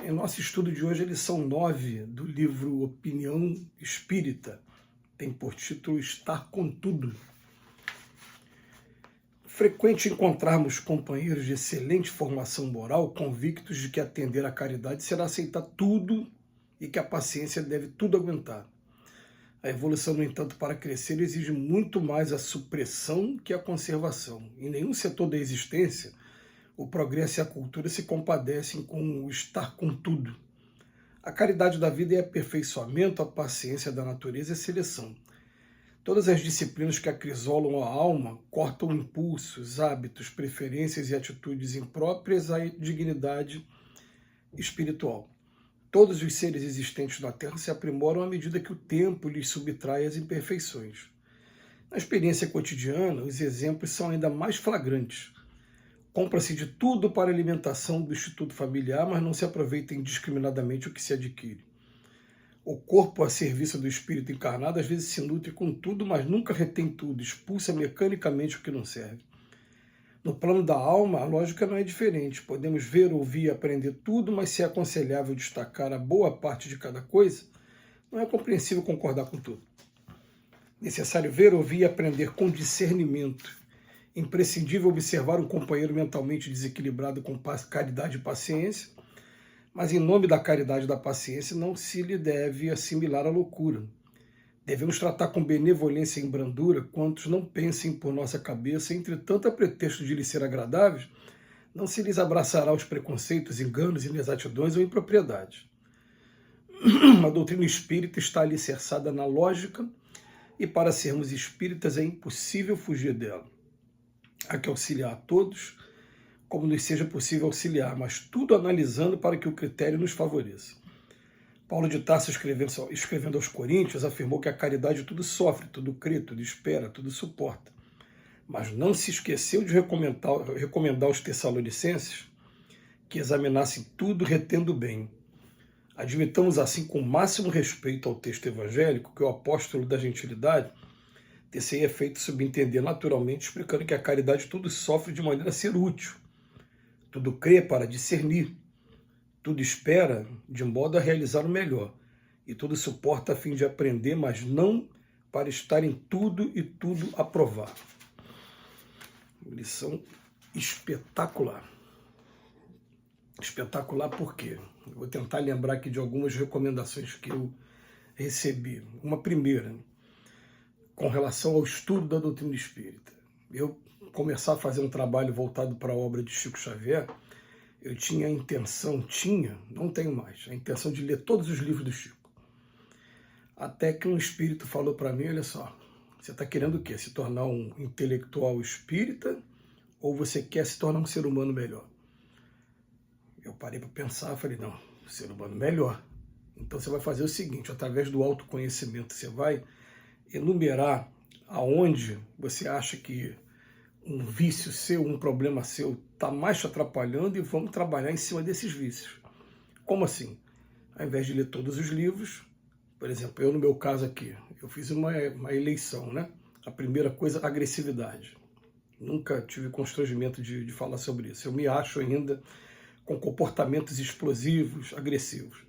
Em nosso estudo de hoje, a lição 9 do livro Opinião Espírita tem por título Estar com Tudo. Frequente encontrarmos companheiros de excelente formação moral convictos de que atender à caridade será aceitar tudo e que a paciência deve tudo aguentar. A evolução, no entanto, para crescer exige muito mais a supressão que a conservação. Em nenhum setor da existência o progresso e a cultura se compadecem com o estar com tudo. A caridade da vida é aperfeiçoamento, a paciência da natureza é seleção. Todas as disciplinas que acrisolam a alma cortam impulsos, hábitos, preferências e atitudes impróprias à dignidade espiritual. Todos os seres existentes na Terra se aprimoram à medida que o tempo lhes subtrai as imperfeições. Na experiência cotidiana, os exemplos são ainda mais flagrantes. Compra-se de tudo para a alimentação do instituto familiar, mas não se aproveita indiscriminadamente o que se adquire. O corpo a serviço do espírito encarnado às vezes se nutre com tudo, mas nunca retém tudo, expulsa mecanicamente o que não serve. No plano da alma, a lógica não é diferente. Podemos ver, ouvir e aprender tudo, mas se é aconselhável destacar a boa parte de cada coisa, não é compreensível concordar com tudo. Necessário ver, ouvir e aprender com discernimento. Imprescindível observar um companheiro mentalmente desequilibrado com caridade e paciência, mas em nome da caridade e da paciência não se lhe deve assimilar a loucura. Devemos tratar com benevolência e brandura quantos não pensem por nossa cabeça, entretanto, a pretexto de lhes ser agradáveis, não se lhes abraçará os preconceitos, enganos, inexatidões ou impropriedades. A doutrina espírita está alicerçada na lógica e para sermos espíritas é impossível fugir dela. Há que auxiliar a todos, como nos seja possível auxiliar, mas tudo analisando para que o critério nos favoreça. Paulo de Tarso, escrevendo aos Coríntios, afirmou que a caridade tudo sofre, tudo crê, tudo espera, tudo suporta. Mas não se esqueceu de recomendar aos Tessalonicenses que examinassem tudo retendo bem. Admitamos assim com o máximo respeito ao texto evangélico que o apóstolo da gentilidade ter-se-ia feito subentender naturalmente, explicando que a caridade tudo sofre de maneira a ser útil, tudo crê para discernir, tudo espera de modo a realizar o melhor, e tudo suporta a fim de aprender, mas não para estar em tudo e tudo aprovar. Lição espetacular. Espetacular por quê? Eu vou tentar lembrar aqui de algumas recomendações que eu recebi. Uma primeira, com relação ao estudo da doutrina espírita. Eu começar a fazer um trabalho voltado para a obra de Chico Xavier, eu tinha a intenção, não tenho mais, a intenção de ler todos os livros do Chico. Até que um espírito falou para mim, olha só, você está querendo o quê? Se tornar um intelectual espírita ou você quer se tornar um ser humano melhor? Eu parei para pensar, falei, não, ser humano melhor. Então você vai fazer o seguinte, através do autoconhecimento, você vai enumerar aonde você acha que um vício seu, um problema seu está mais te atrapalhando e vamos trabalhar em cima desses vícios. Como assim? Ao invés de ler todos os livros, por exemplo, eu no meu caso aqui, eu fiz uma eleição, né? A primeira coisa, agressividade. Nunca tive constrangimento de falar sobre isso. Eu me acho ainda com comportamentos explosivos, agressivos.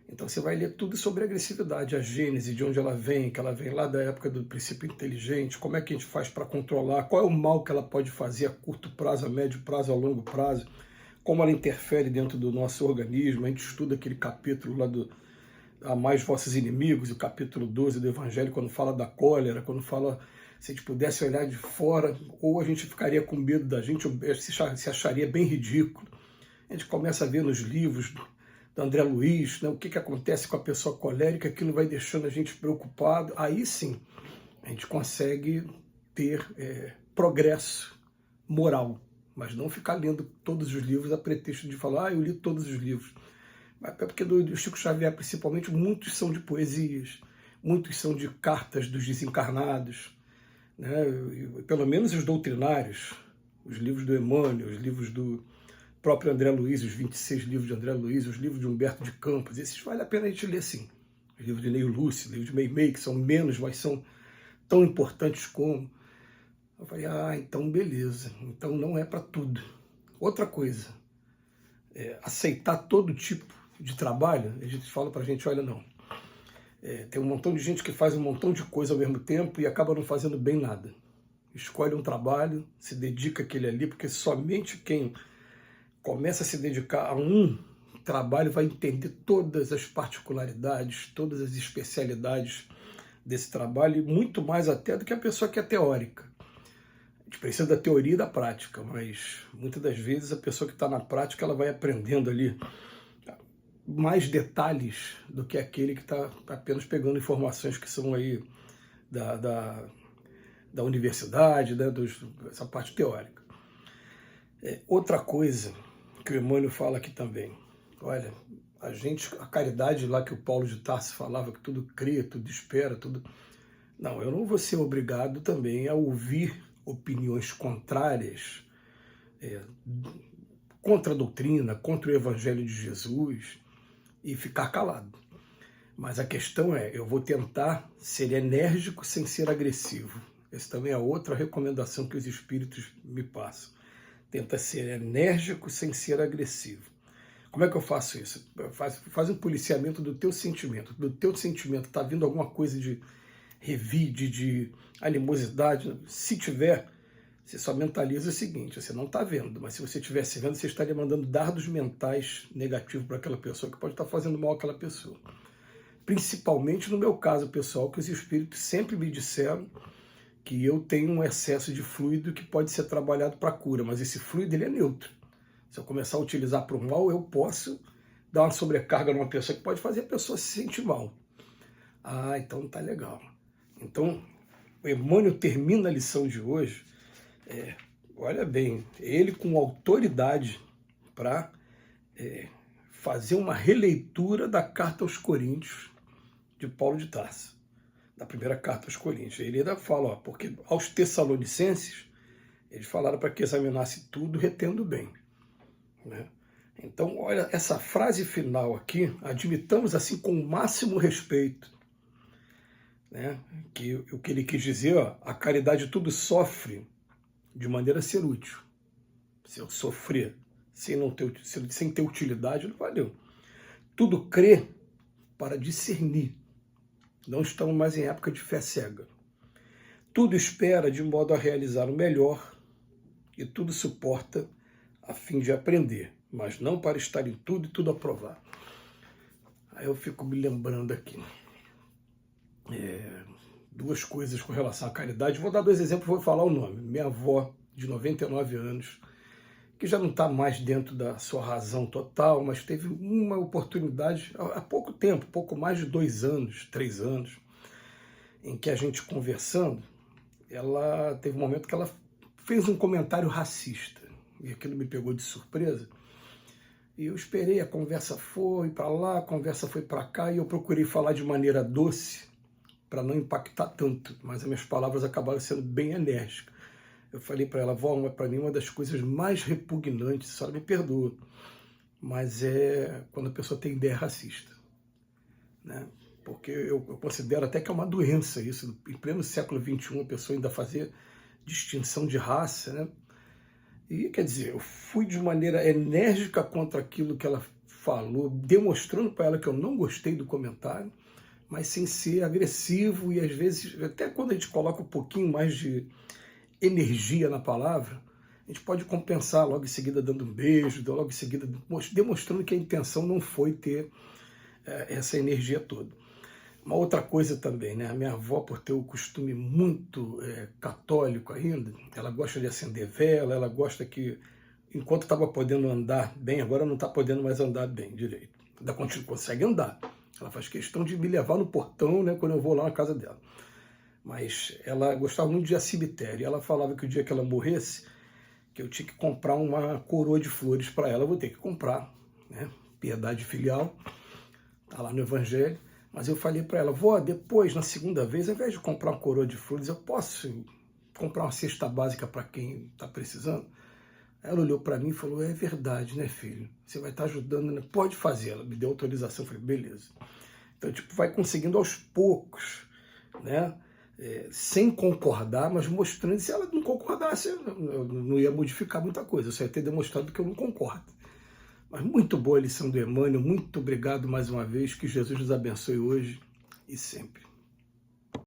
Então você vai ler tudo sobre a agressividade, a gênese, de onde ela vem, que ela vem lá da época do princípio inteligente, como é que a gente faz para controlar, qual é o mal que ela pode fazer a curto prazo, a médio prazo, a longo prazo, como ela interfere dentro do nosso organismo. A gente estuda aquele capítulo lá do Amai vossos inimigos, o capítulo 12 do Evangelho, quando fala da cólera, quando fala, se a gente pudesse olhar de fora, ou a gente ficaria com medo da gente, ou se acharia bem ridículo. A gente começa a ver nos livros do André Luiz, né, o que acontece com a pessoa colérica, aquilo vai deixando a gente preocupado. Aí sim, a gente consegue ter progresso moral, mas não ficar lendo todos os livros a pretexto de falar, eu li todos os livros. Mas é porque do Chico Xavier, principalmente, muitos são de poesias, muitos são de cartas dos desencarnados, né, pelo menos os doutrinários, os livros do Emmanuel, os livros do próprio André Luiz, os 26 livros de André Luiz, os livros de Humberto de Campos, esses vale a pena a gente ler sim. Os livros de Neil Lúcio, os livros de Meimei, que são menos, mas são tão importantes como. Eu falei, então beleza, então não é para tudo. Outra coisa, aceitar todo tipo de trabalho, a gente fala pra gente, olha, não, tem um montão de gente que faz um montão de coisa ao mesmo tempo e acaba não fazendo bem nada. Escolhe um trabalho, se dedica àquele ali, porque somente quem começa a se dedicar a um trabalho vai entender todas as particularidades, todas as especialidades desse trabalho, e muito mais até do que a pessoa que é teórica. A gente precisa da teoria e da prática, mas muitas das vezes a pessoa que está na prática ela vai aprendendo ali mais detalhes do que aquele que está apenas pegando informações que são aí da universidade, né, essa parte teórica. Outra coisa que o Emmanuel fala aqui também, olha, a caridade lá que o Paulo de Tarso falava, que tudo crê, tudo espera, tudo... Não, eu não vou ser obrigado também a ouvir opiniões contrárias, contra a doutrina, contra o Evangelho de Jesus, e ficar calado. Mas a questão é, eu vou tentar ser enérgico sem ser agressivo. Essa também é outra recomendação que os espíritos me passam. Tenta ser enérgico sem ser agressivo. Como é que eu faço isso? Faz um policiamento do teu sentimento. Do teu sentimento está vindo alguma coisa de revide, de animosidade? Se tiver, você só mentaliza o seguinte, você não está vendo, mas se você estivesse vendo, você estaria mandando dardos mentais negativos para aquela pessoa, que pode estar fazendo mal àquela pessoa. Principalmente no meu caso, pessoal, que os espíritos sempre me disseram que eu tenho um excesso de fluido que pode ser trabalhado para cura, mas esse fluido ele é neutro. Se eu começar a utilizar para o mal, eu posso dar uma sobrecarga numa pessoa que pode fazer a pessoa se sentir mal. Ah, então tá legal. Então, o Emmanuel termina a lição de hoje, olha bem, ele com autoridade para fazer uma releitura da carta aos Coríntios de Paulo de Tarso, da primeira carta aos Coríntios. Ele ainda fala, porque aos Tessalonicenses, eles falaram para que examinasse tudo, retendo bem. Né? Então, olha, essa frase final aqui, admitamos assim com o máximo respeito, né? Que o que ele quis dizer, a caridade tudo sofre de maneira a ser útil. Se eu sofrer sem ter utilidade, não valeu. Tudo crê para discernir. Não estamos mais em época de fé cega. Tudo espera de modo a realizar o melhor e tudo suporta a fim de aprender, mas não para estar em tudo e tudo aprovar. Aí eu fico me lembrando aqui duas coisas com relação à caridade. Vou dar dois exemplos, vou falar o nome. Minha avó, de 99 anos, que já não está mais dentro da sua razão total, mas teve uma oportunidade há pouco tempo, pouco mais de 2 anos, 3 anos, em que a gente conversando, ela teve um momento que ela fez um comentário racista, e aquilo me pegou de surpresa, e eu esperei, a conversa foi para lá, a conversa foi para cá, e eu procurei falar de maneira doce, para não impactar tanto, mas as minhas palavras acabaram sendo bem enérgicas. Eu falei para ela, vó, para mim uma das coisas mais repugnantes, a senhora me perdoa, mas é quando a pessoa tem ideia racista. Né? Porque eu considero até que é uma doença isso, em pleno século XXI a pessoa ainda fazer distinção de raça, né? E quer dizer, eu fui de maneira enérgica contra aquilo que ela falou, demonstrando para ela que eu não gostei do comentário, mas sem ser agressivo, e às vezes, até quando a gente coloca um pouquinho mais de energia na palavra, a gente pode compensar logo em seguida dando um beijo, logo em seguida demonstrando que a intenção não foi ter essa energia toda. Uma outra coisa também, né? A minha avó, por ter o costume muito católico ainda, ela gosta de acender vela, ela gosta que, enquanto estava podendo andar bem, agora não está podendo mais andar bem direito. Ainda consegue andar. Ela faz questão de me levar no portão, né, quando eu vou lá na casa dela. Mas ela gostava muito de ir a cemitério. Ela falava que o dia que ela morresse, que eu tinha que comprar uma coroa de flores para ela. Eu vou ter que comprar, né? Piedade filial, está lá no Evangelho. Mas eu falei para ela, vó, depois, na segunda vez, ao invés de comprar uma coroa de flores, eu posso comprar uma cesta básica para quem está precisando? Ela olhou para mim e falou, é verdade, né, filho? Você vai estar ajudando, né? Pode fazer. Ela me deu autorização, eu falei, beleza. Então, tipo, vai conseguindo aos poucos, né? Sem concordar, mas mostrando, se ela não concordasse, eu não ia modificar muita coisa, eu só ia ter demonstrado que eu não concordo. Mas muito boa a lição do Emmanuel, muito obrigado mais uma vez, que Jesus nos abençoe hoje e sempre.